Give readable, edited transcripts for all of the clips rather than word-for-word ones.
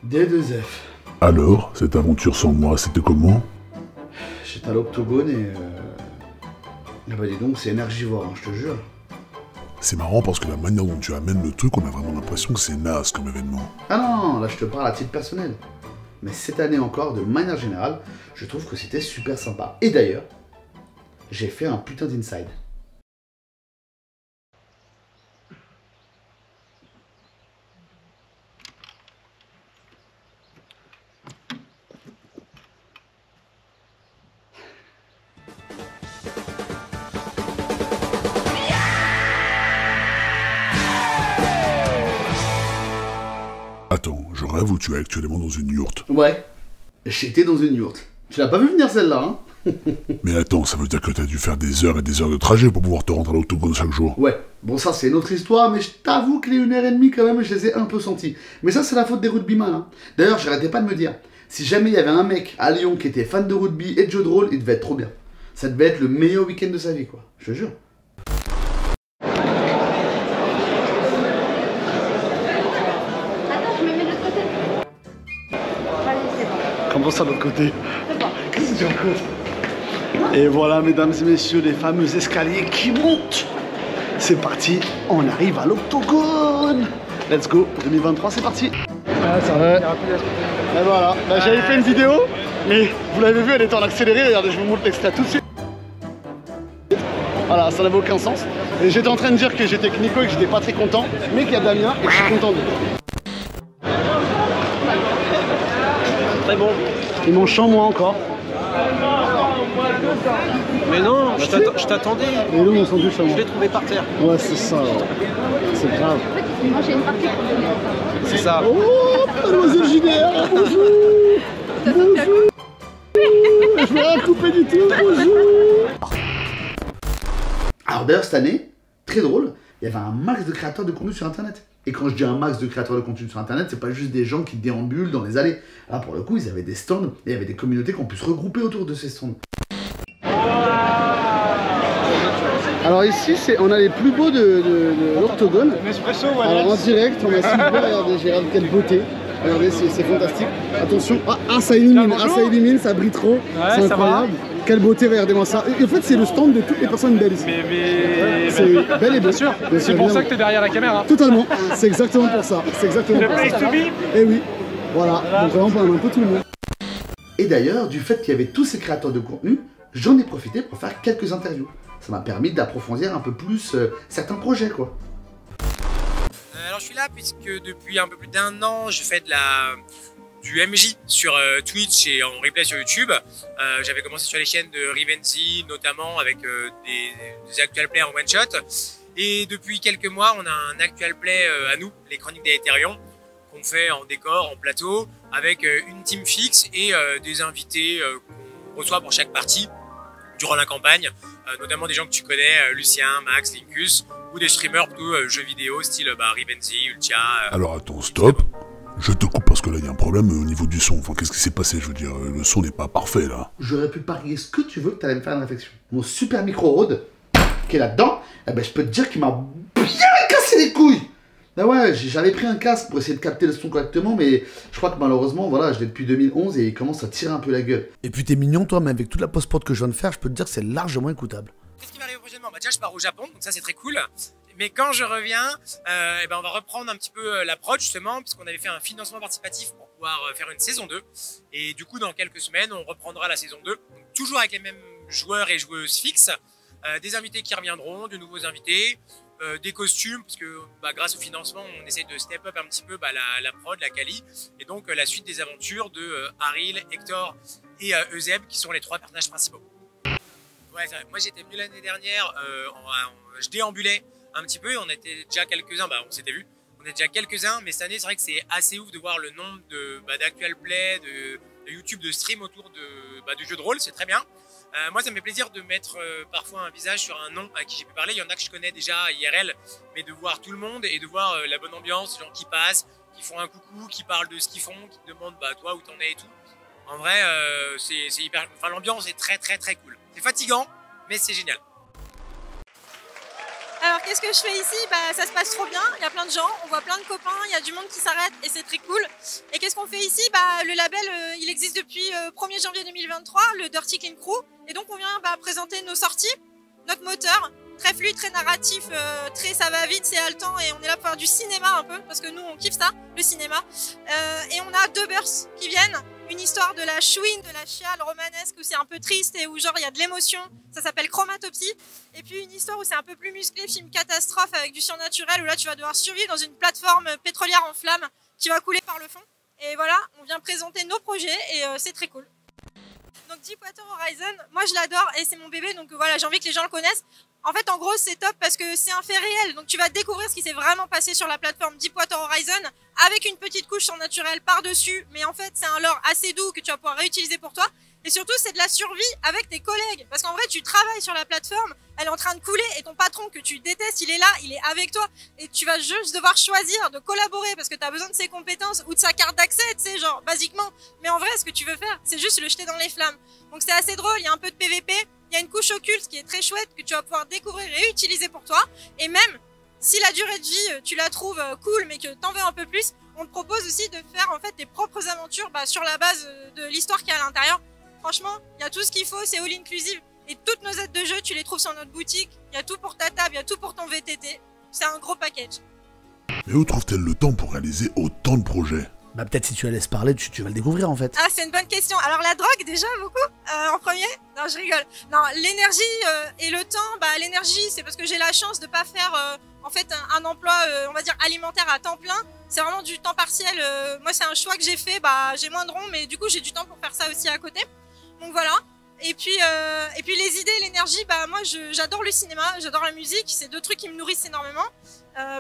D2F. Alors, cette aventure sans moi, c'était comment? J'étais à l'octogone et... Ah bah dis donc, c'est énergivore, hein, je te jure. C'est marrant parce que la manière dont tu amènes le truc, on a vraiment l'impression que c'est naze comme événement. Ah non, là je te parle à titre personnel. Mais cette année encore, de manière générale, je trouve que c'était super sympa. Et d'ailleurs, j'ai fait un putain d'inside. Attends, je rêve ou tu es actuellement dans une yourte? Ouais, j'étais dans une yourte. Tu l'as pas vu venir celle-là, hein? Mais attends, ça veut dire que t'as dû faire des heures et des heures de trajet pour pouvoir te rendre à l'octogone chaque jour. Ouais, bon ça c'est une autre histoire, mais je t'avoue que les 1h30 quand même, je les ai un peu sentis. Mais ça c'est la faute des rugbyman, hein. D'ailleurs, j'arrêtais pas de me dire, si jamais il y avait un mec à Lyon qui était fan de rugby et de jeux de rôle, il devait être trop bien. Ça devait être le meilleur week-end de sa vie, quoi. Je te jure. Attends, je me mets de l'autre côté. Vas-y, c'est bon. Comment ça de l'autre côté? C'est bon. Qu'est-ce que tu racontes? Et voilà, mesdames et messieurs, les fameux escaliers qui montent. C'est parti, on arrive à l'octogone. Let's go, 2023, c'est parti. Ah, ça va. Et voilà, bah, j'avais fait une vidéo, mais vous l'avez vu, elle était en accéléré. Regardez, je vous montre l'extrait tout de suite. Voilà, ça n'avait aucun sens. Et j'étais en train de dire que j'étais avec Nico et que j'étais pas très content, mais qu'il y a Damien et que je suis content de lui. Très bon. Ils m'ont champ moi encore. Mais non, je t'attendais. Et nous, on s'en doute chez moi. Je l'ai trouvé par terre. Ouais, c'est ça. Ouais. C'est grave. En fait, il mangeait une partie pour donner. C'est ça. Oh, mademoiselle JDR, bonjour. Bonjour. Je vais rien couper du tout, bonjour. Alors d'ailleurs cette année, très drôle, il y avait un max de créateurs de contenu sur internet. Et quand je dis un max de créateurs de contenu sur internet, c'est pas juste des gens qui déambulent dans les allées. Là pour le coup, ils avaient des stands et il y avait des communautés qu'on puisse regrouper autour de ces stands. Alors ici, on a les plus beaux de l'octogone. Alors en direct, on a Sylvain, regardez, regarde quelle beauté. Regardez, c'est fantastique. Attention, ça élimine, ça brille trop. C'est incroyable. Quelle beauté, regardez-moi ça. Et en fait, c'est le stand de toutes les personnes belles ici. C'est belle et bien sûr. C'est pour ça que tu es derrière la caméra. Totalement, c'est exactement pour ça. C'est exactement pour ça. Et oui, voilà. Donc vraiment, on a un peu tout le monde. Et d'ailleurs, du fait qu'il y avait tous ces créateurs de contenu, j'en ai profité pour faire quelques interviews. Ça m'a permis d'approfondir un peu plus certains projets, quoi. Alors je suis là puisque depuis un peu plus d'1 an, je fais du MJ sur Twitch et en replay sur YouTube. J'avais commencé sur les chaînes de Rivenzi, notamment avec des actual plays en one shot. Et depuis quelques mois, on a un actual play à nous, les Chroniques d'Aetherion, qu'on fait en décor, en plateau, avec une team fixe et des invités qu'on reçoit pour chaque partie durant la campagne, notamment des gens que tu connais, Lucien, Max, Linkus, ou des streamers plutôt jeux vidéo, style Rivenzi, Ultia. Alors attends, stop. Je te coupe parce que là, il y a un problème au niveau du son. Enfin, qu'est-ce qui s'est passé? Je veux dire, le son n'est pas parfait, là. J'aurais pu parier ce que tu veux que tu allais me faire une réflexion. Mon super micro Rode, qui est là-dedans, eh ben, je peux te dire qu'il m'a bien cassé les couilles. Ah ouais, j'avais pris un casque pour essayer de capter le son correctement, mais je crois que malheureusement, voilà, je l'ai depuis 2011 et il commence à tirer un peu la gueule. Et puis t'es mignon, toi, mais avec toute la post-prod que je viens de faire, je peux te dire que c'est largement écoutable. Qu'est-ce qui va arriver prochainement? Déjà, je pars au Japon, donc ça, c'est très cool. Mais quand je reviens, eh ben, on va reprendre un petit peu la prod, justement, puisqu'on avait fait un financement participatif pour pouvoir faire une saison 2. Et du coup, dans quelques semaines, on reprendra la saison 2. Donc, toujours avec les mêmes joueurs et joueuses fixes. Des invités qui reviendront, de nouveaux invités. Des costumes, parce que grâce au financement, on essaie de step up un petit peu la prod, la quali, et donc la suite des aventures de Haril, Hector et Euseb, qui sont les 3 personnages principaux. Ouais, moi j'étais venu l'année dernière, je déambulais un petit peu, on était déjà quelques-uns, on s'était vu, on est déjà quelques-uns, mais cette année c'est vrai que c'est assez ouf de voir le nombre d'actual play, de YouTube, de stream autour du jeu de rôle, c'est très bien. Moi, ça me fait plaisir de mettre parfois un visage sur un nom à qui j'ai pu parler. Il y en a que je connais déjà IRL, mais de voir tout le monde et de voir la bonne ambiance, les gens qui passent, qui font un coucou, qui parlent de ce qu'ils font, qui te demandent bah, toi où t'en es et tout. En vrai, c'est hyper. Enfin, l'ambiance est très cool. C'est fatigant, mais c'est génial. Alors qu'est-ce que je fais ici? Ça se passe trop bien, il y a plein de gens, on voit plein de copains, il y a du monde qui s'arrête et c'est très cool. Et qu'est-ce qu'on fait ici? Le label il existe depuis 1er janvier 2023, le Dirty Clean Crew. Et donc on vient présenter nos sorties, notre moteur, très fluide, très narratif, très ça va vite, c'est haletant et on est là pour faire du cinéma un peu, parce que nous on kiffe ça, le cinéma. Et on a deux bursts qui viennent. Une histoire de la chouine, de la chiale romanesque où c'est un peu triste et où genre il y a de l'émotion, ça s'appelle Chromatopsie. Et puis une histoire où c'est un peu plus musclé, film catastrophe avec du surnaturel où là tu vas devoir survivre dans une plateforme pétrolière en flammes qui va couler par le fond. Et voilà, on vient présenter nos projets et c'est très cool. Donc Deepwater Horizon, moi je l'adore et c'est mon bébé donc voilà, j'ai envie que les gens le connaissent. En fait, en gros, c'est top parce que c'est un fait réel. Donc, tu vas découvrir ce qui s'est vraiment passé sur la plateforme Deepwater Horizon avec une petite couche surnaturelle par-dessus. Mais en fait, c'est un lore assez doux que tu vas pouvoir réutiliser pour toi. Et surtout, c'est de la survie avec tes collègues. Parce qu'en vrai, tu travailles sur la plateforme, elle est en train de couler et ton patron que tu détestes, il est là, il est avec toi. Et tu vas juste devoir choisir de collaborer parce que tu as besoin de ses compétences ou de sa carte d'accès, tu sais, genre, basiquement. Mais en vrai, ce que tu veux faire, c'est juste le jeter dans les flammes. Donc, c'est assez drôle, il y a un peu de PVP. Il y a une couche occulte qui est très chouette que tu vas pouvoir découvrir et utiliser pour toi. Et même si la durée de vie, tu la trouves cool mais que t'en veux un peu plus, on te propose aussi de faire en fait tes propres aventures sur la base de l'histoire qu'il y a à l'intérieur. Franchement, il y a tout ce qu'il faut, c'est all inclusive. Et toutes nos aides de jeu, tu les trouves sur notre boutique. Il y a tout pour ta table, il y a tout pour ton VTT. C'est un gros package. Mais où trouve-t-elle le temps pour réaliser autant de projets? Peut-être si tu la laisses parler, tu vas le découvrir en fait. Ah, c'est une bonne question. Alors la drogue déjà beaucoup en premier. Non, je rigole. Non, l'énergie et le temps. L'énergie, c'est parce que j'ai la chance de pas faire en fait un emploi, on va dire alimentaire à temps plein. C'est vraiment du temps partiel. Moi, c'est un choix que j'ai fait. J'ai moins de ronds, mais du coup, j'ai du temps pour faire ça aussi à côté. Donc voilà. Et puis les idées, l'énergie. Moi, j'adore le cinéma, j'adore la musique. C'est deux trucs qui me nourrissent énormément.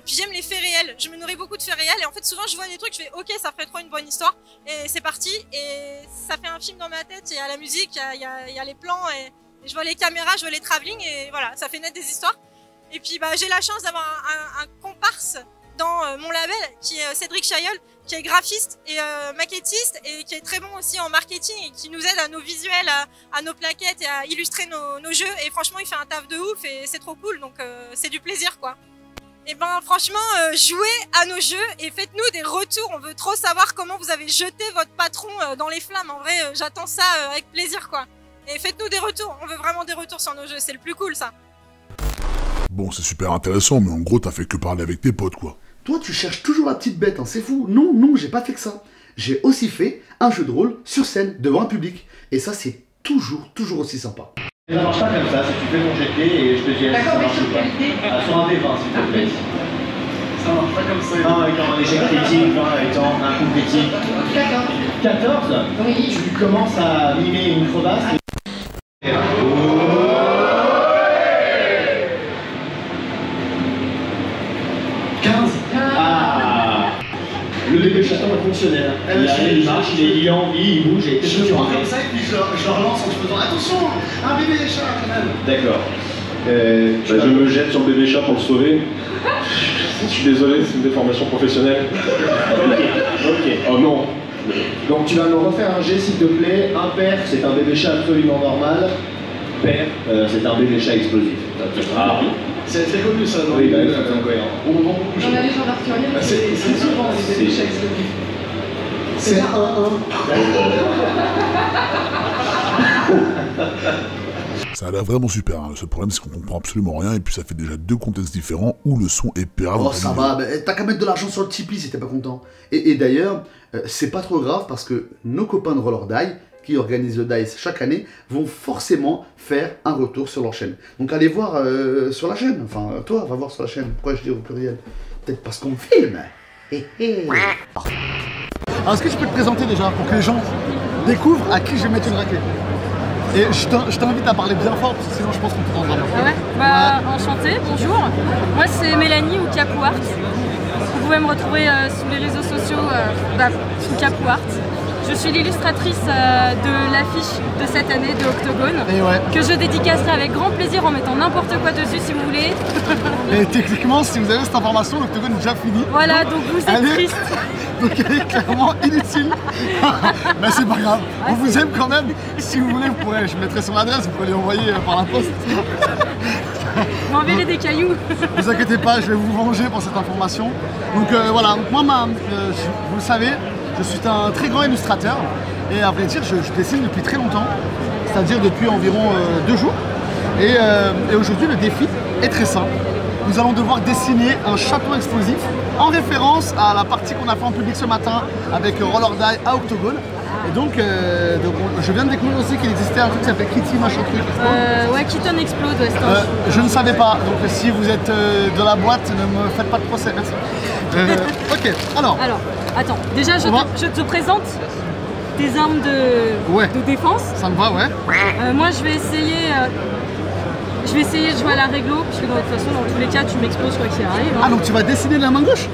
Puis j'aime les faits réels, je me nourris beaucoup de faits réels et en fait souvent je vois des trucs, je fais ok ça ferait trop une bonne histoire et c'est parti et ça fait un film dans ma tête, il y a la musique, il y a les plans et je vois les caméras, je vois les travelling et voilà, ça fait naître des histoires. Et puis j'ai la chance d'avoir un comparse dans mon label qui est Cédric Chailleul, qui est graphiste et maquettiste et qui est très bon aussi en marketing et qui nous aide à nos visuels, à nos plaquettes et à illustrer nos jeux et franchement il fait un taf de ouf et c'est trop cool donc c'est du plaisir quoi. Et franchement, jouez à nos jeux et faites-nous des retours. On veut trop savoir comment vous avez jeté votre patron dans les flammes. En vrai, j'attends ça avec plaisir, quoi. Et faites-nous des retours. On veut vraiment des retours sur nos jeux. C'est le plus cool, ça. Bon, c'est super intéressant, mais en gros, t'as fait que parler avec tes potes, quoi. Toi, tu cherches toujours la petite bête, hein, c'est fou. Non, j'ai pas fait que ça. J'ai aussi fait un jeu de rôle sur scène, devant un public. Et ça, c'est toujours aussi sympa. Ça marche pas comme ça, c'est tu fais ton jet et je te dis si ça marche ou pas. Sur un D20 s'il te plaît. Ça marche pas comme ça. Non, avec un échec critique, étant un coup critique. 14 Oui. Tu commences à mimer une crevasse. Et... 15. Ah. Le bébé chaton est fonctionnel. Il marche, il est liant, il bouge et je le prends comme ça et puis je le relance en te faisant attention, un bébé chat quand même. D'accord. Je me jette sur le bébé chat pour le sauver. Je suis désolé, c'est une déformation professionnelle. Ok. Oh non. Donc tu vas nous refaire un jet s'il te plaît. Impair, c'est un bébé chat absolument normal. Pair, c'est un bébé chat explosif. Ah oui. C'est très connu ça, non? Oui, c'est incohérent. On vend beaucoup de choses. On a les gens d'Arthurien. C'est souvent les bébés chats explosifs. C'est un 1-1. Ça a l'air vraiment super, hein. Le seul problème c'est qu'on comprend absolument rien et puis ça fait déjà 2 contextes différents où le son est perdu. Oh ça va, t'as qu'à mettre de l'argent sur le Tipeee si t'es pas content. Et d'ailleurs, c'est pas trop grave parce que nos copains de Roll or Die, qui organisent le DICE chaque année, vont forcément faire un retour sur leur chaîne. Donc allez voir sur la chaîne, enfin toi va voir sur la chaîne, pourquoi je dis au pluriel? Peut-être parce qu'on filme. Alors est-ce que tu peux te présenter déjà pour que les gens découvrent à qui je vais mettre une raclée? Et je t'invite à parler bien fort parce que sinon je pense qu'on peut t'entendre. Ah ouais, enchantée, bonjour. Moi c'est Mélanie ou Capou Art. Vous pouvez me retrouver sur les réseaux sociaux sous Capou Art. Je suis l'illustratrice de l'affiche de cette année de Octogone, que je dédicacerai avec grand plaisir en mettant n'importe quoi dessus si vous voulez. Et techniquement, si vous avez cette information, l'Octogone est déjà fini. Voilà, donc vous êtes triste. Donc elle est clairement inutile. Mais c'est pas grave, on vous aime quand même. Si vous voulez, vous pourrez, je mettrai son adresse, vous pouvez l'envoyer par la poste. M'enverrez des cailloux. Ne vous inquiétez pas, je vais vous venger pour cette information. Donc voilà, moi, vous le savez, je suis un très grand illustrateur. Et à vrai dire, je dessine depuis très longtemps. C'est-à-dire depuis environ 2 jours. Et aujourd'hui, le défi est très simple. Nous allons devoir dessiner un château explosif en référence à la partie qu'on a fait en public ce matin avec Roll or Die à Octogone. Et donc je viens de découvrir aussi qu'il existait un truc qui s'appelle Kitty machin truc. Ouais, Keaton Explode, ouais, je ne savais pas, donc si vous êtes de la boîte, ne me faites pas de procès, merci. Ok, alors, attends, déjà je te présente tes armes de défense. Ça me va, ouais. Moi je vais essayer de jouer à la réglo, puisque de toute façon dans tous les cas tu m'exploses quoi qu'il arrive. Ah donc tu vas dessiner de la main gauche?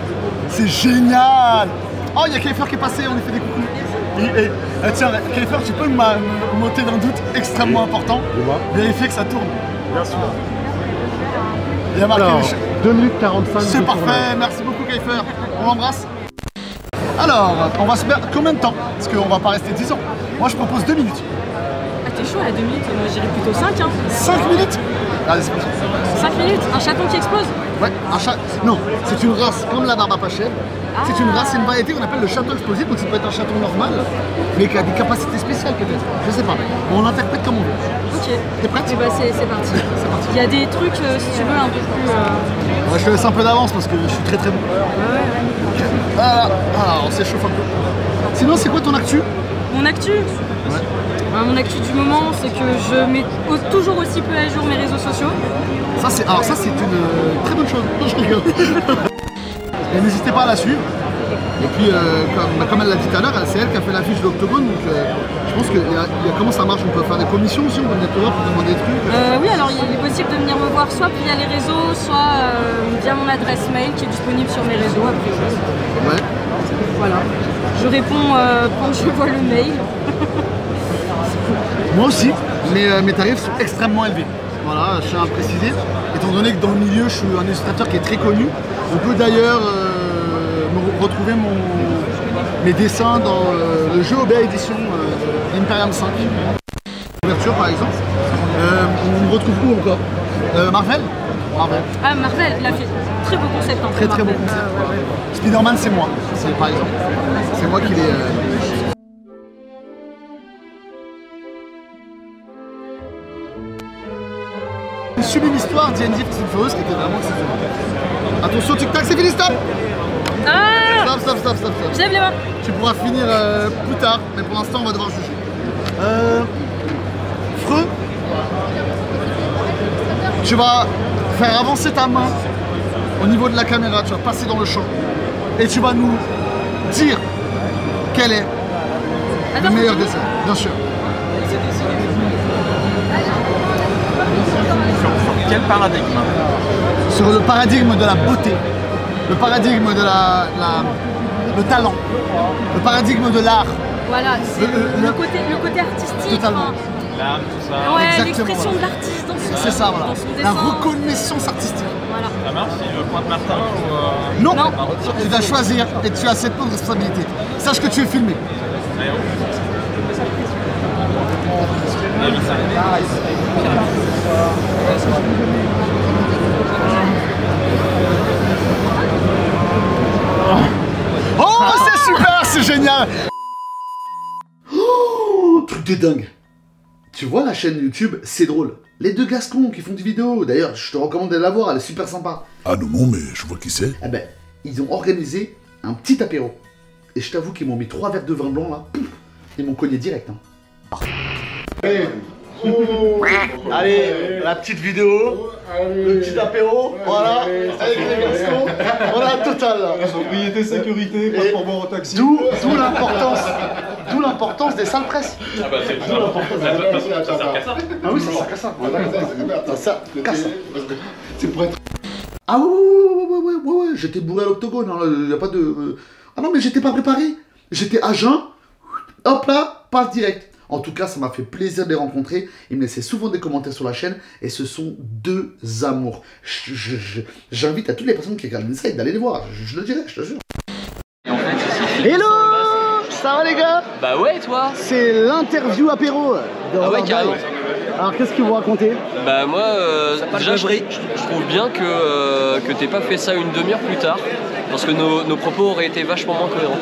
C'est génial! Oh, il y a Kaifer qui est passé, on lui fait des coucous. Tiens, Kaifer, tu peux m'ôter d'un doute extrêmement important. Vérifier que ça tourne. Bien sûr. Il y a marqué 2 minutes 45. C'est parfait, merci beaucoup Kaifer. On l'embrasse. Alors, on va se faire combien de temps? Parce qu'on va pas rester 10 ans. Moi je propose 2 minutes. Ah t'es chaud à 2 minutes, moi j'irais plutôt 5 hein. 5 minutes? Allez, c'est parti. 5 minutes, un chaton qui explose? Ouais, non, c'est une race comme la barbe à pachel. C'est une race, c'est une variété qu'on appelle le château explosif, donc ça peut être un château normal, mais qui a des capacités spéciales peut-être. Je sais pas. On l'interprète comme on veut. Ok. T'es prête? Bah c'est parti. C'est parti. Il y a des trucs, si tu veux, un peu plus... Ouais, je te laisse un peu d'avance parce que je suis très bon. Ouais. Ah, on s'échauffe un peu. Sinon, c'est quoi ton actu? Mon actu? Ouais. Mon actu du moment, c'est que je mets toujours aussi peu à jour mes réseaux sociaux. Ça, c'est une très bonne chose. Je rigole. Et n'hésitez pas à la suivre. Et puis, comme elle l'a dit tout à l'heure, c'est elle qui a fait l'affiche de l'Octogone. Donc, je pense qu'il y a comment ça marche. On peut faire des commissions aussi, on peut venir te voir pour demander des trucs. Oui, alors il est possible de venir me voir soit via les réseaux, soit via mon adresse mail qui est disponible sur mes réseaux après. Ouais. Voilà. Je réponds quand je vois le mail. Moi aussi, mais mes tarifs sont extrêmement élevés. Voilà, je tiens à préciser. Étant donné que dans le milieu, je suis un illustrateur qui est très connu. On peut d'ailleurs retrouver mes dessins dans le jeu Obey Edition Imperium 5. Ouverture par exemple. On me retrouve où encore? Marvel. Ah, Marvel, il a fait très beau concept. Très beau concept. Spider-Man, c'est moi, par exemple. C'est moi qui l'ai... Une sublime histoire d'Ian Fast and Furious qui était vraiment exceptionnelle. Attention, tic-tac, c'est fini, stop! Ah! Stop. Je lève les mains. Tu pourras finir plus tard, mais pour l'instant, on va devoir juger. Freux, tu vas faire avancer ta main au niveau de la caméra, tu vas passer dans le champ et tu vas nous dire quel est le meilleur dessin, bien sûr. Sur quel paradigme? Sur le paradigme de la beauté, le paradigme de le talent, le paradigme de l'art. Voilà, c'est le côté artistique. Totalement. L'âme, tout ça. Ouais, l'expression de l'artiste dans son C'est ça, voilà. dans son La dessin. reconnaissance artistique. Voilà. Ça marche si je pointe Martin ou... Non, tu dois choisir et tu as cette bonne responsabilité. Sache que tu es filmé. Oh, c'est super, c'est génial. Oh, truc de dingue. Tu vois la chaîne YouTube, c'est drôle. Les deux Gascons qui font des vidéos. D'ailleurs, je te recommande de la voir, elle est super sympa. Ah non, mais je vois qui c'est. Eh ben, ils ont organisé un petit apéro. Et je t'avoue qu'ils m'ont mis 3 verres de vin blanc là. Pouf, ils m'ont cogné direct. Hein. Allez, la petite vidéo, le petit apéro, voilà, avec les garçons, voilà, total là. Sobriété, sécurité, pas pour boire au taxi. D'où l'importance des salles presse. Ah bah c'est tout ça. Ah oui, c'est ça, casse ça. Ça, casse ça. C'est pour être... Ah ouais, j'étais bourré à l'Octogone, hein, y a pas de... Ah non, mais j'étais pas préparé. J'étais à jeun, hop là, passe direct. En tout cas, ça m'a fait plaisir de les rencontrer. Ils me laissaient souvent des commentaires sur la chaîne et ce sont deux amours. J'invite à toutes les personnes qui regardent Inside d'aller les voir. Je le dirai, je te jure. Bah ouais, et toi? C'est l'interview apéro de Ah ouais, carrément. Alors qu'est-ce que vous racontez? Bah moi, déjà je trouve bien que t'aies pas fait ça une demi-heure plus tard, parce que nos propos auraient été vachement moins cohérents.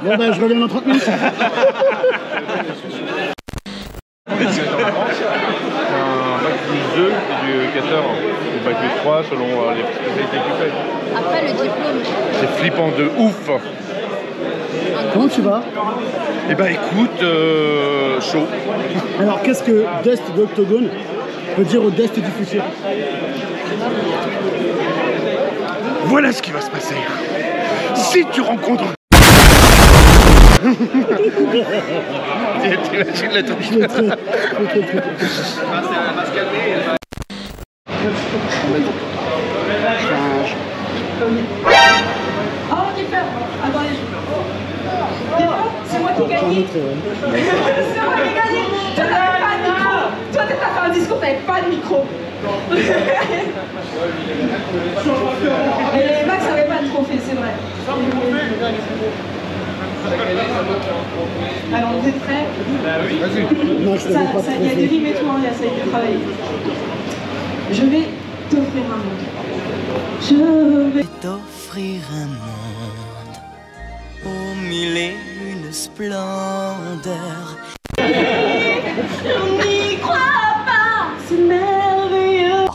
Bon bah je reviens dans 30 minutes. Un bac plus 2 et du 14 ou bac plus 3 selon les spécialités que tu fais. Après le diplôme. C'est flippant de ouf. Comment tu vas? Eh ben écoute, chaud. Alors qu'est-ce que Dust d'Octogone peut dire au Dust du futur? Voilà ce qui va se passer. Si tu rencontres... T'imagines le truc. Oh, Kipper, attendez. C'est moi qui ai gagné. C'est moi qui ai gagné. Toi, t'avais pas de micro. Toi, t'as fait un discours, t'avais pas de micro. Et Max avait pas de trophée, c'est vrai. Alors, vous êtes prêts? Vas-y. Il y a des rimes et tout, hein, ça a été travaillé. Je vais t'offrir un monde. Je vais t'offrir un monde aux mille et une splendeurs. On n'y croit pas, c'est merveilleux.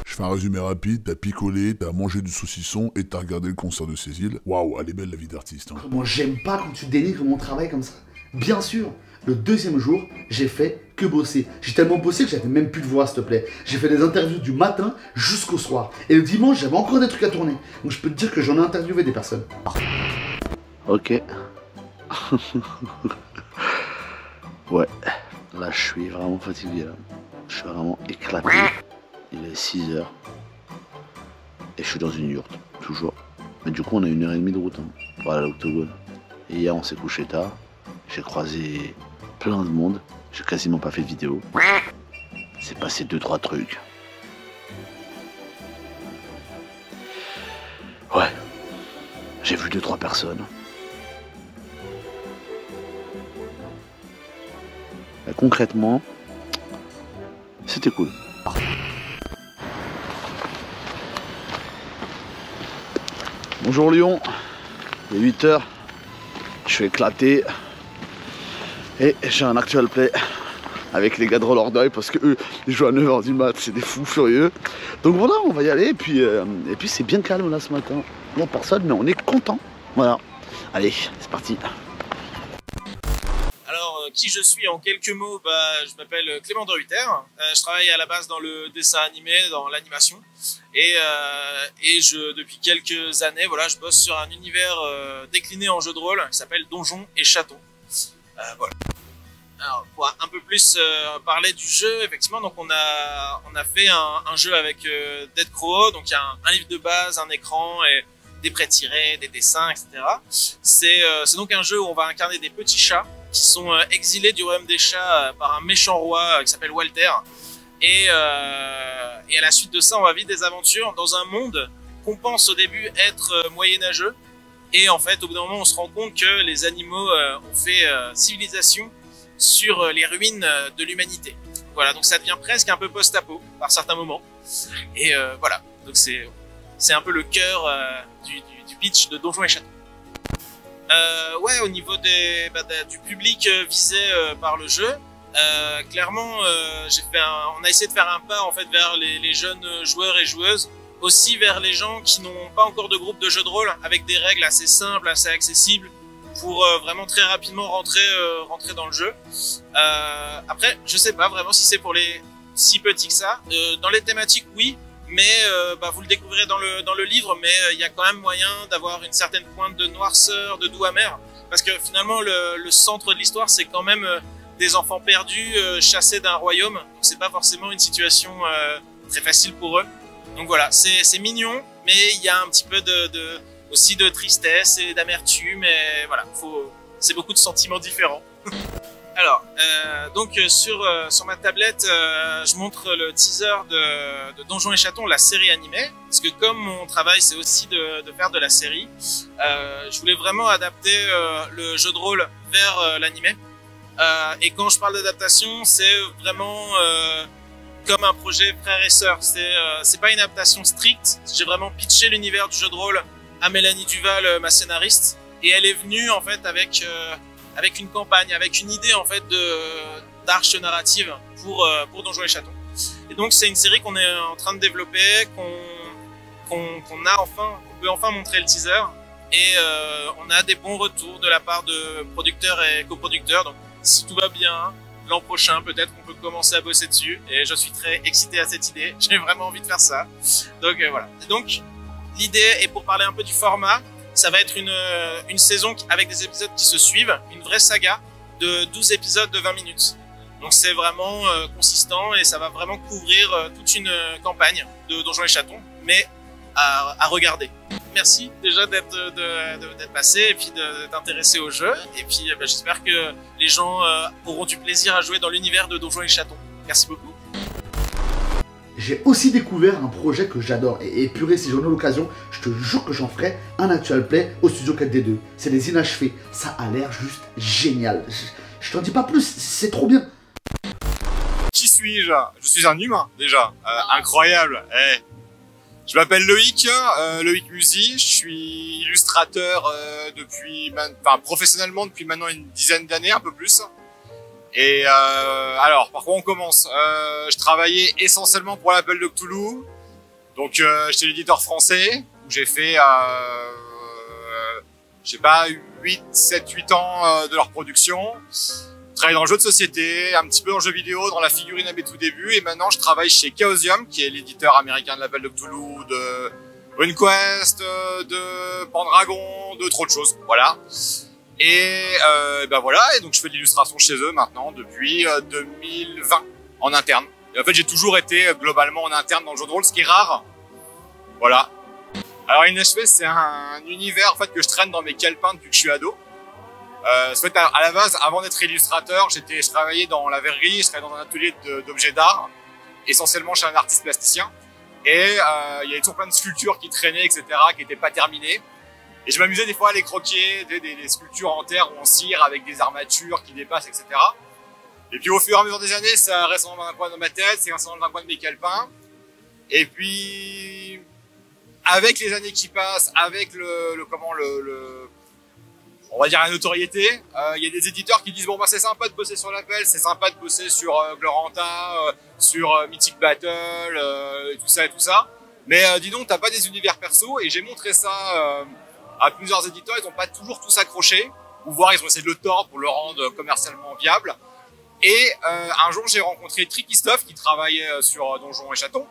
Je fais un résumé rapide, t'as picolé, t'as mangé du saucisson et t'as regardé le concert de Cécile. Waouh, elle est belle la vie d'artiste. Hein. Comment j'aime pas quand tu dénigres mon travail comme ça. Bien sûr, le deuxième jour, j'ai fait que bosser. J'ai tellement bossé que j'avais même plus de voix, s'il te plaît. J'ai fait des interviews du matin jusqu'au soir. Et le dimanche, j'avais encore des trucs à tourner. Donc je peux te dire que j'en ai interviewé des personnes. Ok. Ouais, là je suis vraiment fatigué là. Je suis vraiment éclaté. Il est 6h. Et je suis dans une yourte, toujours. Mais du coup on a 1h30 de route. Hein. Voilà l'Octogone. Et hier on s'est couché tard. J'ai croisé plein de monde. J'ai quasiment pas fait de vidéo. C'est passé 2-3 trucs. Ouais. J'ai vu 2-3 personnes. Mais concrètement, c'était cool. Bonjour Lyon, il est 8h, je suis éclaté et j'ai un actual play avec les gars de Roller Deuil parce que eux ils jouent à 9h du mat, c'est des fous furieux. Donc voilà, on va y aller et puis c'est bien calme là ce matin. Il n'y a personne mais on est content. Voilà, allez, c'est parti. Alors, qui je suis en quelques mots? Je m'appelle Clément de Ruyter. Je travaille à la base dans le dessin animé, dans l'animation. Et depuis quelques années, voilà, je bosse sur un univers décliné en jeu de rôle qui s'appelle Donjons et Châteaux. Voilà. Alors, pour un peu plus parler du jeu, effectivement, donc on a fait un jeu avec Dead Crow, donc il y a un livre de base, un écran et des prêts tirés, des dessins, etc. C'est donc un jeu où on va incarner des petits chats qui sont exilés du royaume des chats par un méchant roi qui s'appelle Walter. Et à la suite de ça, on va vivre des aventures dans un monde qu'on pense au début être moyenâgeux. Et en fait, au bout d'un moment, on se rend compte que les animaux ont fait civilisation sur les ruines de l'humanité. Voilà, donc ça devient presque un peu post-apo par certains moments. Et voilà, donc c'est un peu le cœur du pitch de Donjons et Châteaux. Ouais, au niveau du public visé par le jeu, clairement, on a essayé de faire un pas en fait vers les jeunes joueurs et joueuses, aussi vers les gens qui n'ont pas encore de groupe de jeux de rôle, avec des règles assez simples, assez accessibles, pour vraiment très rapidement rentrer dans le jeu. Après, je sais pas vraiment si c'est pour les si petits que ça. Dans les thématiques, oui. Mais vous le découvrirez dans le livre, mais il y a quand même moyen d'avoir une certaine pointe de noirceur, de doux amer, parce que finalement le centre de l'histoire c'est quand même des enfants perdus, chassés d'un royaume, donc c'est pas forcément une situation très facile pour eux. Donc voilà, c'est mignon, mais il y a un petit peu aussi de tristesse et d'amertume, et voilà, c'est beaucoup de sentiments différents. Alors, donc sur ma tablette, je montre le teaser de Donjons et Chatons, la série animée, parce que comme mon travail c'est aussi de faire de la série, je voulais vraiment adapter le jeu de rôle vers l'animé. Et quand je parle d'adaptation, c'est vraiment comme un projet frère et sœur. C'est pas une adaptation stricte. J'ai vraiment pitché l'univers du jeu de rôle à Mélanie Duval, ma scénariste, et elle est venue en fait avec une campagne, avec une idée en fait d'arche narrative pour Donjons et Chatons. Et donc c'est une série qu'on est en train de développer, qu'on peut enfin montrer le teaser, et on a des bons retours de la part de producteurs et coproducteurs. Donc si tout va bien, l'an prochain peut-être qu'on peut commencer à bosser dessus, et je suis très excité à cette idée. J'ai vraiment envie de faire ça. Donc voilà. Et donc l'idée, et pour parler un peu du format, ça va être une saison avec des épisodes qui se suivent, une vraie saga de 12 épisodes de 20 minutes. Donc c'est vraiment consistant, et ça va vraiment couvrir toute une campagne de Donjons et Chatons, mais à regarder. Merci déjà d'être passé et puis d'être intéressé au jeu, et puis j'espère que les gens auront du plaisir à jouer dans l'univers de Donjons et Chatons. Merci beaucoup. J'ai aussi découvert un projet que j'adore, et purée, si j'en ai l'occasion, je te jure que j'en ferai un actual play au studio 4D2. C'est des inachevés, ça a l'air juste génial. Je t'en dis pas plus, c'est trop bien. Qui suis-je? Je suis un humain, déjà. Incroyable. Je m'appelle Loïc, Loïc Musi, je suis illustrateur professionnellement depuis maintenant une dizaine d'années, un peu plus. Et alors, par quoi on commence? Je travaillais essentiellement pour l'appel de Cthulhu, donc j'étais l'éditeur français, où j'ai fait, je sais pas, 7-8 ans de leur production. Je travaillais dans le jeu de société, un petit peu dans le jeu vidéo, dans la figurine à mes tout débuts, et maintenant je travaille chez Chaosium, qui est l'éditeur américain de l'appel de Cthulhu, de RuneQuest, de Pendragon, de trop de choses, voilà. Et voilà, et donc je fais de l'illustration chez eux maintenant depuis 2020 en interne. Et en fait j'ai toujours été globalement en interne dans le jeu de rôle, ce qui est rare. Voilà. Alors Inachevé, c'est un univers en fait que je traîne dans mes calepins depuis que je suis ado. À la base, avant d'être illustrateur, je travaillais dans la verrerie, je travaillais dans un atelier d'objets d'art, essentiellement chez un artiste plasticien. Et il y avait toujours plein de sculptures qui traînaient, etc., qui n'étaient pas terminées. Et je m'amusais des fois à les croquer, des sculptures en terre ou en cire avec des armatures qui dépassent, etc. Et puis au fur et à mesure des années, ça reste dans un coin de ma tête, c'est resté dans un coin de mes calepins. Et puis, avec les années qui passent, avec on va dire la notoriété, il y a des éditeurs qui disent bon bah c'est sympa de bosser sur l'appel, c'est sympa de bosser sur Gloranta, sur Mythic Battle, tout ça. Mais dis donc, t'as pas des univers perso, et j'ai montré ça à plusieurs éditeurs, ils n'ont pas toujours tous accroché, ou voire ils ont essayé de le tordre pour le rendre commercialement viable. Et un jour, j'ai rencontré Trikistov qui travaillait sur Donjons et Chatons,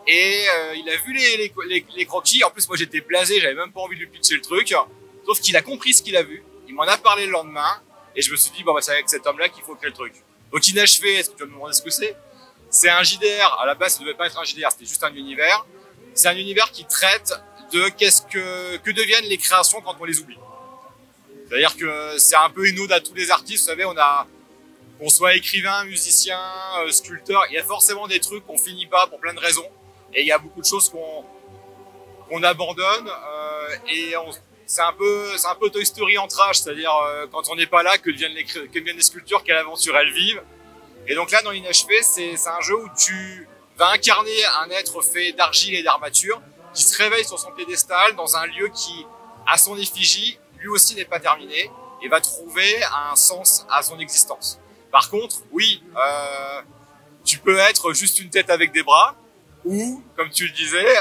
et il a vu les croquis. En plus, moi j'étais blasé, j'avais même pas envie de lui pitcher le truc, sauf qu'il a compris ce qu'il a vu, il m'en a parlé le lendemain, et je me suis dit, bon bah c'est avec cet homme-là qu'il faut créer le truc. Donc Inachevé, est-ce que tu vas me demander ce que c'est? C'est un JDR, à la base ça devait pas être un JDR, c'était juste un univers. C'est un univers qui traite de que deviennent les créations quand on les oublie. C'est-à-dire que c'est un peu une ode à tous les artistes, vous savez, qu'on soit écrivain, musicien, sculpteur, il y a forcément des trucs qu'on finit pas pour plein de raisons, et il y a beaucoup de choses qu'on abandonne, et c'est un peu Toy Story en trash, c'est-à-dire quand on n'est pas là, que deviennent les sculptures, quelle aventure elles vivent. Et donc là, dans Inachevé, c'est un jeu où tu vas incarner un être fait d'argile et d'armature qui se réveille sur son piédestal dans un lieu qui, à son effigie, lui aussi n'est pas terminé, et va trouver un sens à son existence. Par contre, oui, tu peux être juste une tête avec des bras, ou, comme tu le disais,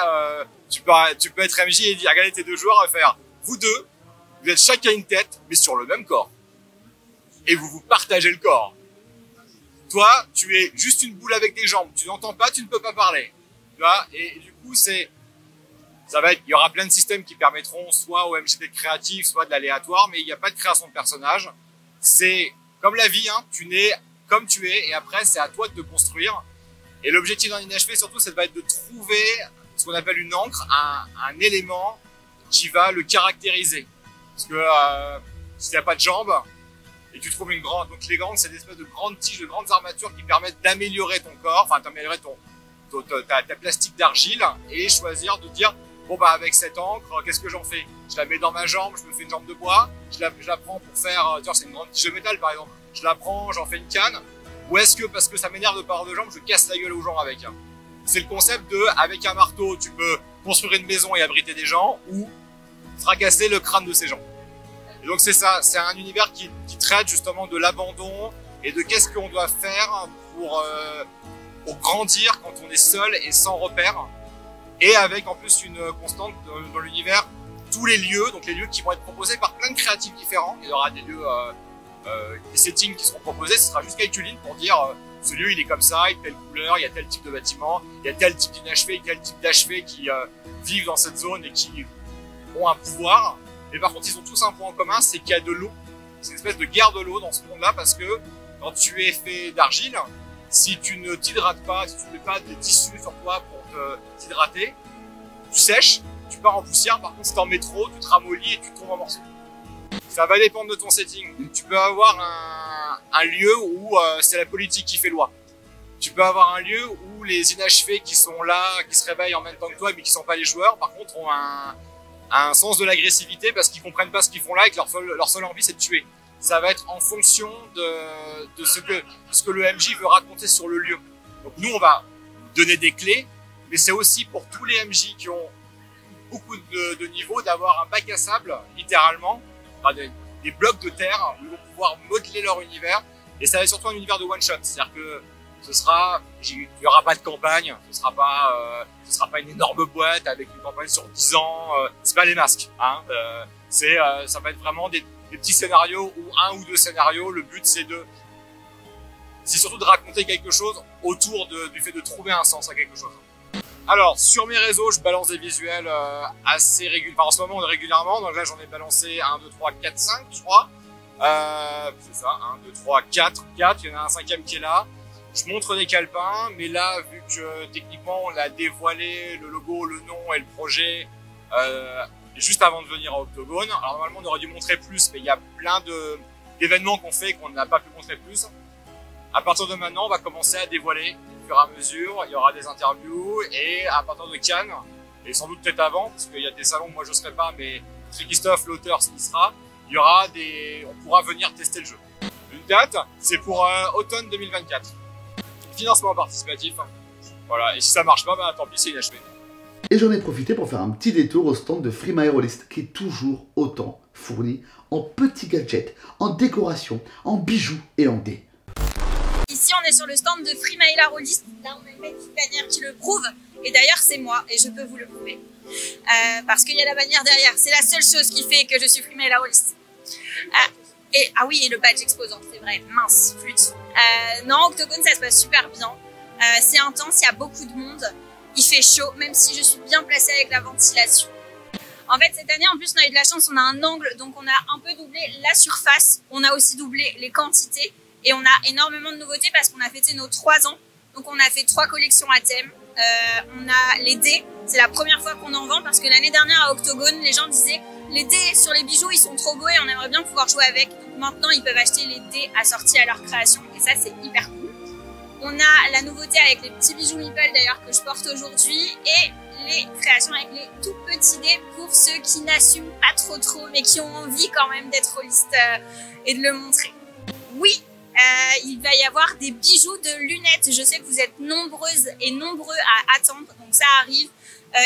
tu peux être MJ et dire, regardez tes deux joueurs à faire, vous deux, vous êtes chacun une tête, mais sur le même corps. Et vous vous partagez le corps. Toi, tu es juste une boule avec des jambes, tu n'entends pas, tu ne peux pas parler. Tu vois, et du coup, il y aura plein de systèmes qui permettront soit au MJ d'être créatif, soit de l'aléatoire, mais il n'y a pas de création de personnage. C'est comme la vie, hein, tu nais comme tu es, et après, c'est à toi de te construire. Et l'objectif d'un Inachevé, surtout, ça va être de trouver ce qu'on appelle une encre, un élément qui va le caractériser. Parce que s'il n'y a pas de jambes, et et tu trouves une grande. Donc les grandes, c'est des espèces de grandes tiges, de grandes armatures qui permettent d'améliorer ton corps, enfin d'améliorer ta plastique d'argile et choisir de dire bon bah avec cette encre, qu'est-ce que j'en fais? Je la mets dans ma jambe, je me fais une jambe de bois, je la prends pour faire, tu vois, c'est une grande tige de métal par exemple, je la prends, j'en fais une canne, ou est-ce que parce que ça m'énerve de pas avoir de jambes, je casse la gueule aux gens avec? C'est le concept de avec un marteau, tu peux construire une maison et abriter des gens, ou fracasser le crâne de ces gens. Et donc c'est ça, c'est un univers qui traite justement de l'abandon et de qu'est-ce qu'on doit faire pour grandir quand on est seul et sans repère. Et avec en plus une constante dans l'univers, tous les lieux, donc les lieux qui vont être proposés par plein de créatifs différents. Il y aura des lieux, des settings qui seront proposés, ce sera juste calculé pour dire ce lieu il est comme ça, il a telle couleur, il y a tel type de bâtiment, il y a tel type d'inachevé, tel type d'achevé qui vivent dans cette zone et qui ont un pouvoir. Mais par contre ils ont tous un point en commun, c'est qu'il y a de l'eau. C'est une espèce de guerre de l'eau dans ce monde-là parce que quand tu es fait d'argile, si tu ne t'hydrates pas, si tu ne mets pas des tissus sur toi pour t'hydrater, tu sèches, tu pars en poussière. Par contre, si t'en mets trop, tu te ramollis et tu tombes en morceaux. Ça va dépendre de ton setting. Tu peux avoir un lieu où c'est la politique qui fait loi. Tu peux avoir un lieu où les inachevés qui sont là, qui se réveillent en même temps que toi, mais qui sont pas les joueurs, par contre, ont un sens de l'agressivité parce qu'ils comprennent pas ce qu'ils font là et que leur seule envie, c'est de tuer. Ça va être en fonction de ce que le MJ veut raconter sur le lieu. Donc nous, on va donner des clés, mais c'est aussi pour tous les MJ qui ont beaucoup de niveaux d'avoir un bac à sable, littéralement, enfin des blocs de terre où ils vont pouvoir modeler leur univers. Et ça va être surtout un univers de one-shot, c'est-à-dire que il n'y aura pas de campagne, ce sera pas une énorme boîte avec une campagne sur 10 ans, c'est pas les masques, hein, ça va être vraiment des petits scénarios ou un ou deux scénarios. Le but c'est surtout de raconter quelque chose autour du fait de trouver un sens à quelque chose. Alors sur mes réseaux je balance des visuels assez régulièrement, en ce moment régulièrement, donc là j'en ai balancé 1, 2, 3, 4, 5 je crois, c'est ça, 1, 2, 3, 4, il y en a un cinquième qui est là. Je montre des calepins, mais là, vu que techniquement on a dévoilé le logo, le nom et le projet juste avant de venir à Octogone, alors normalement on aurait dû montrer plus, mais il y a plein d'événements qu'on fait qu'on n'a pas pu montrer plus. À partir de maintenant, on va commencer à dévoiler au fur et à mesure, il y aura des interviews, et à partir de Cannes, et sans doute peut-être avant, parce qu'il y a des salons que moi je ne serai pas, mais Christophe, l'auteur, y sera, on pourra venir tester le jeu. Une date, c'est pour automne 2024. Financement participatif, voilà, et si ça marche pas, bah tant pis, c'est inachevé. Et j'en ai profité pour faire un petit détour au stand de Free My Hero List, qui est toujours autant fourni en petits gadgets, en décoration, en bijoux et en dés. Ici on est sur le stand de Free My Hero List, là on a une petite bannière qui le prouve, et d'ailleurs c'est moi, et je peux vous le prouver. Parce qu'il y a la bannière derrière, c'est la seule chose qui fait que je suis Free My Hero List. Ah oui, et le badge exposant, c'est vrai, mince, flûte. Non, Octogone, ça se passe super bien. C'est intense, il y a beaucoup de monde. Il fait chaud, même si je suis bien placée avec la ventilation. En fait, cette année, en plus, on a eu de la chance, on a un angle, donc on a un peu doublé la surface. On a aussi doublé les quantités. Et on a énormément de nouveautés parce qu'on a fêté nos 3 ans. Donc on a fait 3 collections à thème. On a les dés, c'est la première fois qu'on en vend parce que l'année dernière à Octogone, les gens disaient les dés sur les bijoux, ils sont trop beaux et on aimerait bien pouvoir jouer avec. Donc maintenant, ils peuvent acheter les dés assortis à leur création et ça, c'est hyper cool. On a la nouveauté avec les petits bijoux Meeple d'ailleurs que je porte aujourd'hui et les créations avec les tout petits dés pour ceux qui n'assument pas trop mais qui ont envie quand même d'être holistes et de le montrer. Oui, il va y avoir des bijoux de lunettes. Je sais que vous êtes nombreuses et nombreux à attendre, donc ça arrive.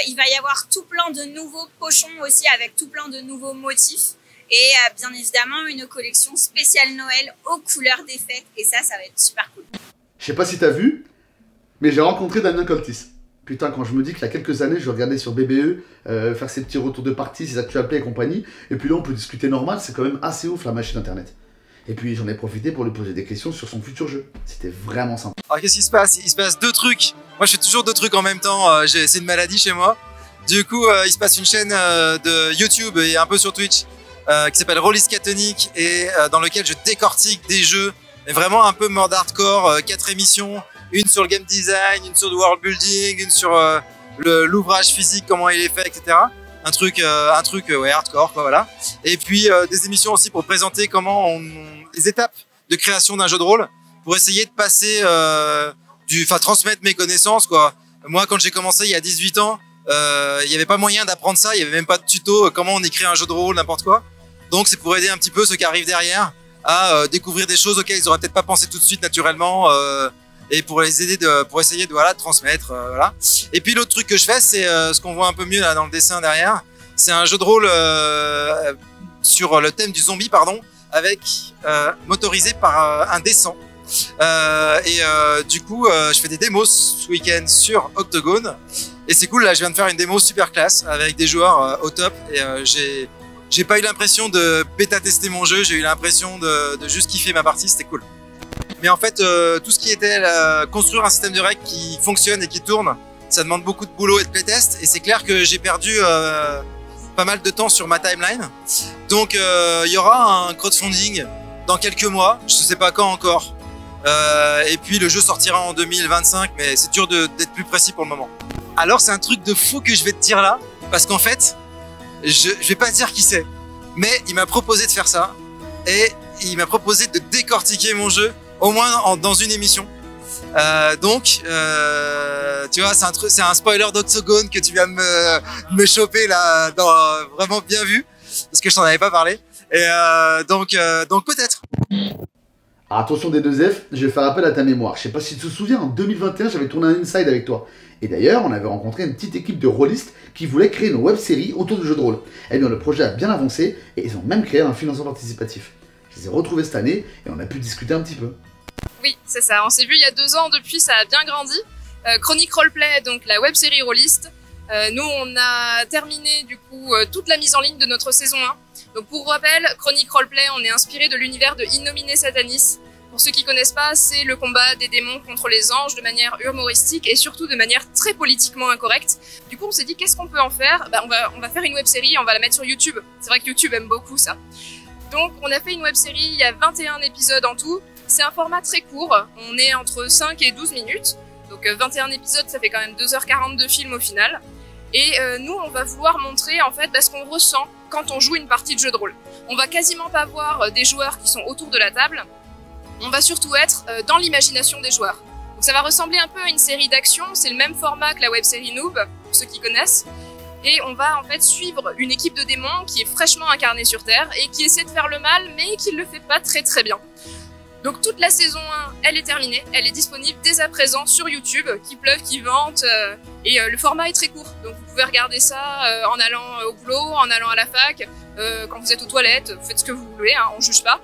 Il va y avoir tout plein de nouveaux pochons aussi avec tout plein de nouveaux motifs. Et bien évidemment, une collection spéciale Noël aux couleurs des fêtes. Et ça va être super cool. Je sais pas si t'as vu, mais j'ai rencontré Damien Coltis. Putain, quand je me dis qu'il y a quelques années, je regardais sur BBE faire ses petits retours de partie, ses actualités et compagnie. Et puis là, on peut discuter normal, c'est quand même assez ouf la machine internet. Et puis j'en ai profité pour lui poser des questions sur son futur jeu. C'était vraiment sympa. Alors qu'est-ce qui se passe? Il se passe 2 trucs. Moi je fais toujours 2 trucs en même temps, c'est une maladie chez moi. Du coup il se passe une chaîne de YouTube et un peu sur Twitch qui s'appelle Rollis Catonic et dans lequel je décortique des jeux. Mais vraiment un peu mode hardcore, 4 émissions. Une sur le game design, une sur le world building, une sur l'ouvrage physique, comment il est fait, etc. Un truc ouais, hardcore quoi, voilà. Et puis des émissions aussi pour présenter comment les étapes de création d'un jeu de rôle pour essayer de passer, transmettre mes connaissances, quoi. Moi, quand j'ai commencé il y a 18 ans, il n'y avait pas moyen d'apprendre ça, il n'y avait même pas de tuto, comment on écrit un jeu de rôle, n'importe quoi. Donc c'est pour aider un petit peu ceux qui arrivent derrière à découvrir des choses auxquelles ils n'auraient peut-être pas pensé tout de suite naturellement, et pour les aider pour essayer de transmettre, voilà. Et puis l'autre truc que je fais, c'est ce qu'on voit un peu mieux là dans le dessin derrière, c'est un jeu de rôle sur le thème du zombie, pardon, avec motorisé par un dessin. Du coup, je fais des démos ce week-end sur Octogone, et c'est cool. Là, je viens de faire une démo super classe avec des joueurs au top, et j'ai pas eu l'impression de bêta-tester mon jeu, j'ai eu l'impression de juste kiffer ma partie, c'était cool. Mais en fait, tout ce qui était construire un système de règles qui fonctionne et qui tourne, ça demande beaucoup de boulot et de playtest, et c'est clair que j'ai perdu pas mal de temps sur ma timeline. Donc il y aura un crowdfunding dans quelques mois, je sais pas quand encore. Et puis le jeu sortira en 2025, mais c'est dur d'être plus précis pour le moment. Alors c'est un truc de fou que je vais te dire là, parce qu'en fait, je vais pas dire qui c'est, mais il m'a proposé de faire ça, et il m'a proposé de décortiquer mon jeu, au moins dans une émission. Tu vois, c'est un spoiler d'Octogone que tu viens me choper là, vraiment bien vu, parce que je t'en avais pas parlé. Et donc peut-être. Alors attention D2F, je vais faire appel à ta mémoire. Je sais pas si tu te souviens, en 2021, j'avais tourné un inside avec toi. Et d'ailleurs, on avait rencontré une petite équipe de rôlistes qui voulaient créer une web-série autour du jeu de rôle. Eh bien, le projet a bien avancé et ils ont même créé un financement participatif. Je les ai retrouvés cette année et on a pu discuter un petit peu. Oui, c'est ça. On s'est vu il y a 2 ans. Depuis, ça a bien grandi. Chronique Roleplay, donc la web-série rôliste. Nous, on a terminé du coup toute la mise en ligne de notre saison 1. Donc pour rappel, Chronique Roleplay, on est inspiré de l'univers de Innomine Satanis. Pour ceux qui connaissent pas, c'est le combat des démons contre les anges de manière humoristique et surtout de manière très politiquement incorrecte. Du coup, on s'est dit qu'est-ce qu'on peut en faire? On va faire une web-série, on va la mettre sur YouTube. C'est vrai que YouTube aime beaucoup ça. Donc on a fait une web-série, il y a 21 épisodes en tout. C'est un format très court, on est entre 5 et 12 minutes. Donc 21 épisodes, ça fait quand même 2h40 de film au final. Et nous, on va vouloir montrer en fait ce qu'on ressent quand on joue une partie de jeu de rôle. On va quasiment pas voir des joueurs qui sont autour de la table. On va surtout être dans l'imagination des joueurs. Donc ça va ressembler un peu à une série d'action, c'est le même format que la web-série Noob, pour ceux qui connaissent. Et on va en fait suivre une équipe de démons qui est fraîchement incarnée sur Terre et qui essaie de faire le mal, mais qui le fait pas très bien. Donc toute la saison 1, elle est terminée, elle est disponible dès à présent sur YouTube, qui pleuve, qui vente, et le format est très court. Donc vous pouvez regarder ça en allant au boulot, en allant à la fac, quand vous êtes aux toilettes, vous faites ce que vous voulez, hein, on juge pas.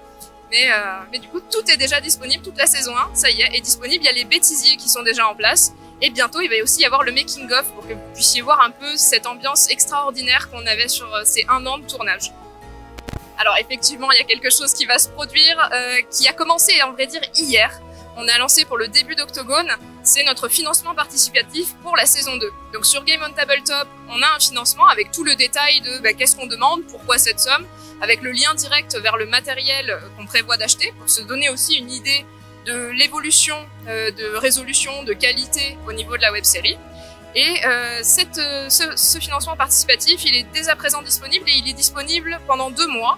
Mais du coup, tout est déjà disponible, toute la saison 1, ça y est disponible. Il y a les bêtisiers qui sont déjà en place. Et bientôt, il va aussi y avoir le making-of pour que vous puissiez voir un peu cette ambiance extraordinaire qu'on avait sur ces 1 an de tournage. Alors effectivement, il y a quelque chose qui va se produire, qui a commencé, en vrai dire, hier. On a lancé pour le début d'Octogone, c'est notre financement participatif pour la saison 2. Donc sur Game on Tabletop, on a un financement avec tout le détail de qu'est-ce qu'on demande, pourquoi cette somme, avec le lien direct vers le matériel qu'on prévoit d'acheter, pour se donner aussi une idée de l'évolution, de résolution, de qualité au niveau de la web-série. Et ce financement participatif, il est dès à présent disponible et il est disponible pendant 2 mois,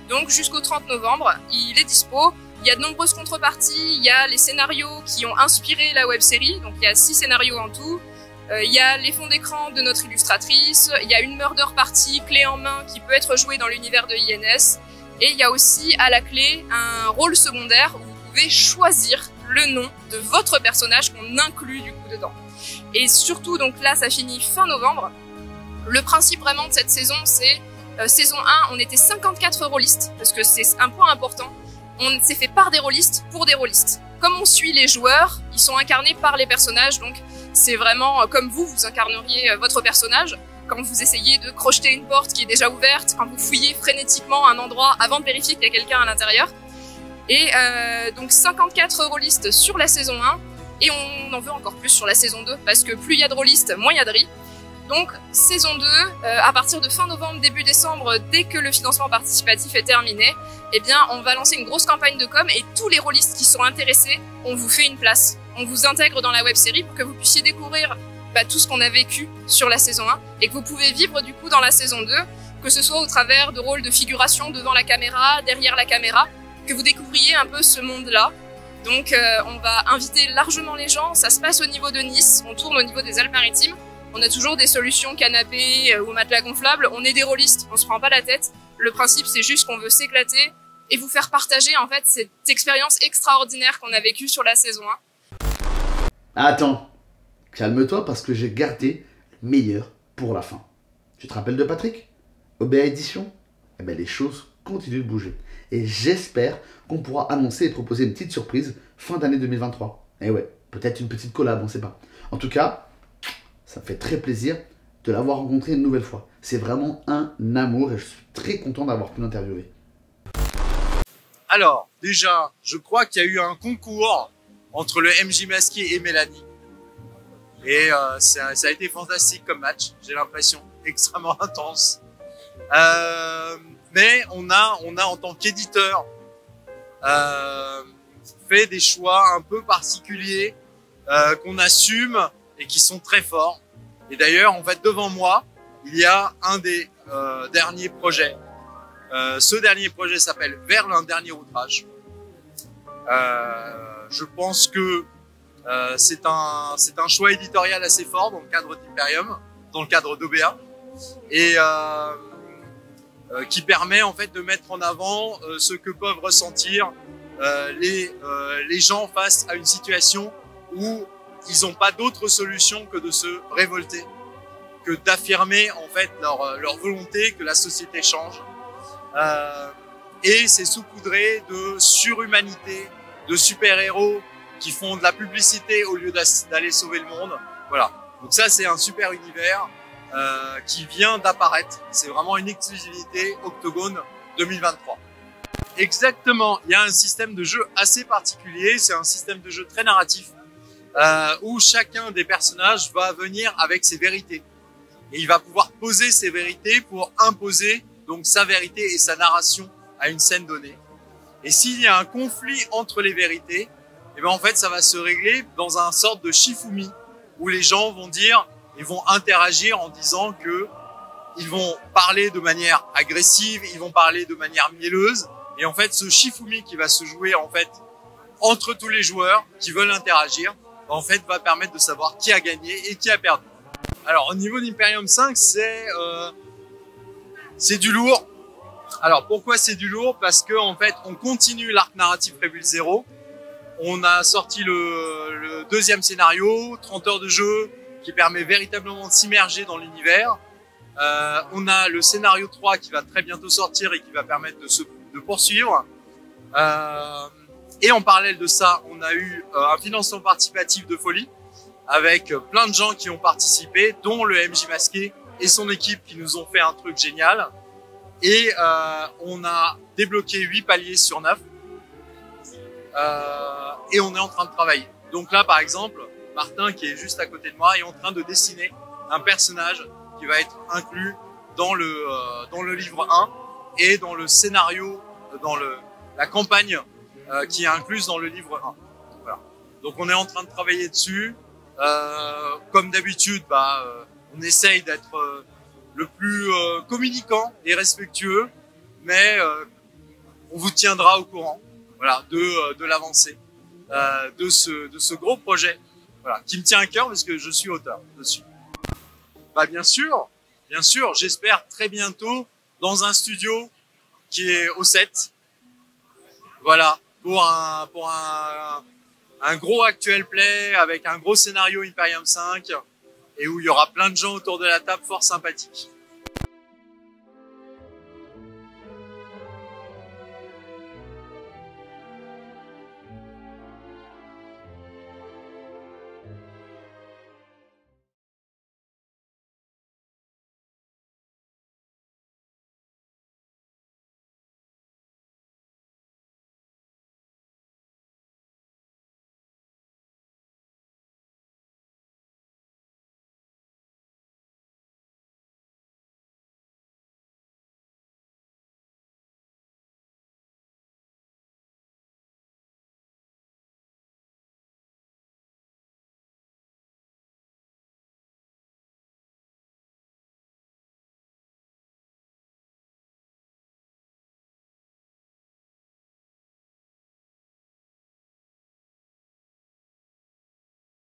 donc jusqu'au 30 novembre, il est dispo. Il y a de nombreuses contreparties, il y a les scénarios qui ont inspiré la web-série, donc il y a 6 scénarios en tout. Il y a les fonds d'écran de notre illustratrice, il y a une murder party clé en main qui peut être jouée dans l'univers de INS, et il y a aussi à la clé un rôle secondaire où vous pouvez choisir le nom de votre personnage qu'on inclut du coup dedans. Et surtout, donc là ça finit fin novembre, le principe vraiment de cette saison c'est, saison 1 on était 54 rôlistes, parce que c'est un point important, on s'est fait par des rôlistes pour des rôlistes. Comme on suit les joueurs, ils sont incarnés par les personnages, donc c'est vraiment comme vous incarneriez votre personnage quand vous essayez de crocheter une porte qui est déjà ouverte, quand vous fouillez frénétiquement un endroit avant de vérifier qu'il y a quelqu'un à l'intérieur. Et donc 54 rôlistes sur la saison 1, et on en veut encore plus sur la saison 2, parce que plus il y a de rôlistes, moins il y a de riz. Donc saison 2, à partir de fin novembre, début décembre, dès que le financement participatif est terminé, eh bien on va lancer une grosse campagne de com, et tous les rôlistes qui sont intéressés, on vous fait une place. On vous intègre dans la web-série pour que vous puissiez découvrir tout ce qu'on a vécu sur la saison 1, et que vous pouvez vivre du coup dans la saison 2, que ce soit au travers de rôles de figuration devant la caméra, derrière la caméra, que vous découvriez un peu ce monde-là. Donc on va inviter largement les gens, ça se passe au niveau de Nice, on tourne au niveau des Alpes-Maritimes. On a toujours des solutions canapé ou matelas gonflables, on est des rôlistes, on se prend pas la tête. Le principe c'est juste qu'on veut s'éclater et vous faire partager en fait cette expérience extraordinaire qu'on a vécue sur la saison 1. Attends, calme-toi parce que j'ai gardé le meilleur pour la fin. Tu te rappelles de Patrick? OBA Édition? Eh ben les choses continuent de bouger. Et j'espère qu'on pourra annoncer et proposer une petite surprise fin d'année 2023. Et ouais, peut-être une petite collab, on sait pas. En tout cas, ça me fait très plaisir de l'avoir rencontré une nouvelle fois. C'est vraiment un amour et je suis très content d'avoir pu l'interviewer. Alors, déjà, je crois qu'il y a eu un concours entre le MJ Masqué et Mélanie. Et ça a été fantastique comme match, j'ai l'impression, extrêmement intense. Mais on a en tant qu'éditeur fait des choix un peu particuliers qu'on assume et qui sont très forts. Et d'ailleurs, en fait, devant moi, il y a un des derniers projets. Ce dernier projet s'appelle Vers un dernier outrage. Je pense que c'est un choix éditorial assez fort dans le cadre d'Imperium, dans le cadre d'OBA, et qui permet en fait de mettre en avant ce que peuvent ressentir les gens face à une situation où ils n'ont pas d'autre solution que de se révolter, que d'affirmer en fait leur volonté que la société change. Et c'est saupoudré de surhumanité, de super-héros qui font de la publicité au lieu d'aller sauver le monde. Voilà. Donc ça, c'est un super univers qui vient d'apparaître. C'est vraiment une exclusivité Octogone 2023. Exactement. Il y a un système de jeu assez particulier. C'est un système de jeu très narratif où chacun des personnages va venir avec ses vérités. Et il va pouvoir poser ses vérités pour imposer donc sa vérité et sa narration à une scène donnée. Et s'il y a un conflit entre les vérités, et ben en fait ça va se régler dans un sorte de Shifumi où les gens vont dire, ils vont interagir en disant que ils vont parler de manière agressive, ils vont parler de manière mielleuse, et en fait ce Shifumi qui va se jouer en fait entre tous les joueurs qui veulent interagir, en fait va permettre de savoir qui a gagné et qui a perdu. Alors au niveau d'Imperium 5, c'est du lourd. Alors pourquoi c'est du lourd? Parce que en fait on continue l'arc narratif Rebuild 0. On a sorti le deuxième scénario, 30 heures de jeu, qui permet véritablement de s'immerger dans l'univers. On a le scénario 3 qui va très bientôt sortir et qui va permettre de poursuivre. Et en parallèle de ça, on a eu un financement participatif de folie avec plein de gens qui ont participé, dont le MJ Masqué et son équipe qui nous ont fait un truc génial. Et on a débloqué 8 paliers sur 9. Et on est en train de travailler. Donc là, par exemple, Martin, qui est juste à côté de moi, est en train de dessiner un personnage qui va être inclus dans le livre 1 et dans le scénario, dans la campagne qui est incluse dans le livre 1. Voilà. Donc on est en train de travailler dessus. Comme d'habitude, on essaye d'être le plus communicant et respectueux, mais on vous tiendra au courant, voilà, de l'avancée de ce gros projet, voilà, qui me tient à cœur parce que je suis auteur dessus. Bien sûr, j'espère très bientôt dans un studio qui est au 7, voilà, pour un gros actual play avec un gros scénario Imperium 5 et où il y aura plein de gens autour de la table fort sympathiques.